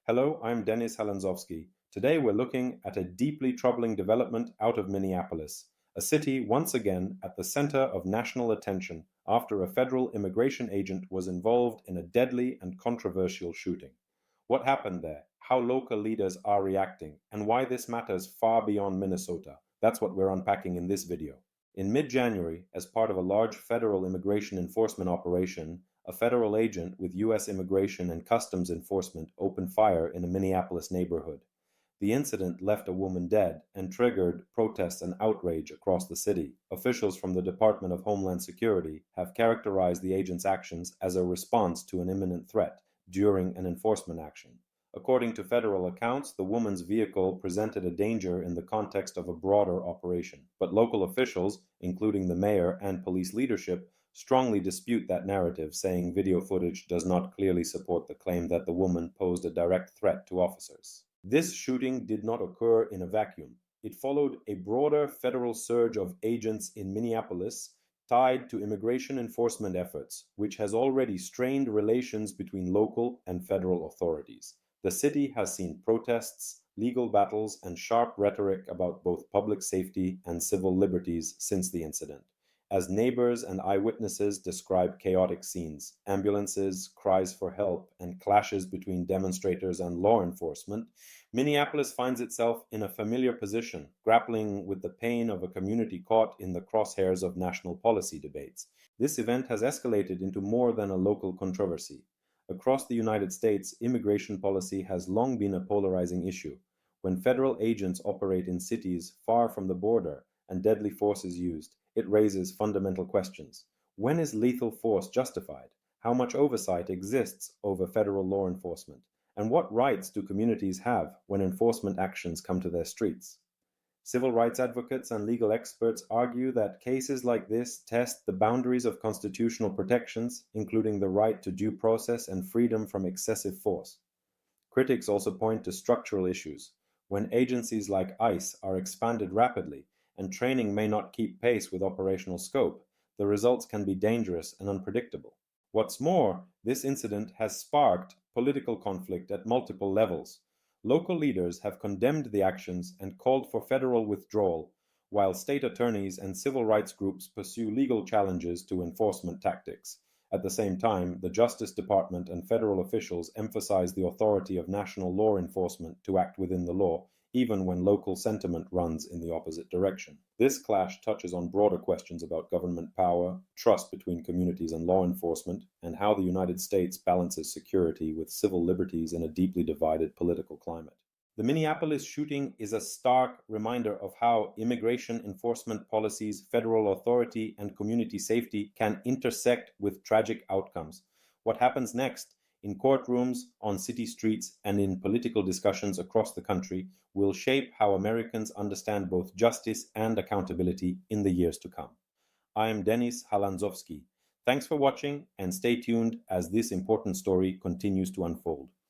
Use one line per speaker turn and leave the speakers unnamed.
Hello, I'm Halandzovskyi. Today we're looking at a deeply troubling development out of Minneapolis, a city once again at the center of national attention after a federal immigration agent was involved in a deadly and controversial shooting. What happened there, how local leaders are reacting, and why this matters far beyond Minnesota. That's what we're unpacking in this video. In mid-January, as part of a large federal immigration enforcement operation, a federal agent with U.S. Immigration and Customs Enforcement opened fire in a Minneapolis neighborhood. The incident left a woman dead and triggered protests and outrage across the city. Officials from the Department of Homeland Security have characterized the agent's actions as a response to an imminent threat during an enforcement action. According to federal accounts, the woman's vehicle presented a danger in the context of a broader operation, but local officials, including the mayor and police leadership, strongly dispute that narrative, saying video footage does not clearly support the claim that the woman posed a direct threat to officers. This shooting did not occur in a vacuum. It followed a broader federal surge of agents in Minneapolis tied to immigration enforcement efforts, which has already strained relations between local and federal authorities. The city has seen protests, legal battles, and sharp rhetoric about both public safety and civil liberties since the incident. As neighbors and eyewitnesses describe chaotic scenes, ambulances, cries for help, and clashes between demonstrators and law enforcement, Minneapolis finds itself in a familiar position, grappling with the pain of a community caught in the crosshairs of national policy debates. This event has escalated into more than a local controversy. Across the United States, immigration policy has long been a polarizing issue. When federal agents operate in cities far from the border and deadly force is used, it raises fundamental questions. When is lethal force justified? How much oversight exists over federal law enforcement? And what rights do communities have when enforcement actions come to their streets? Civil rights advocates and legal experts argue that cases like this test the boundaries of constitutional protections, including the right to due process and freedom from excessive force. Critics also point to structural issues. When agencies like ICE are expanded rapidly and training may not keep pace with operational scope, the results can be dangerous and unpredictable. What's more, this incident has sparked political conflict at multiple levels. Local leaders have condemned the actions and called for federal withdrawal, while state attorneys and civil rights groups pursue legal challenges to enforcement tactics. At the same time, the Justice Department and federal officials emphasize the authority of national law enforcement to act within the law, even when local sentiment runs in the opposite direction. This clash touches on broader questions about government power, trust between communities and law enforcement, and how the United States balances security with civil liberties in a deeply divided political climate. The Minneapolis shooting is a stark reminder of how immigration enforcement policies, federal authority, and community safety can intersect with tragic outcomes. What happens next, in courtrooms, on city streets, and in political discussions across the country, will shape how Americans understand both justice and accountability in the years to come. I am Halandzovskyi. Thanks for watching, and stay tuned as this important story continues to unfold.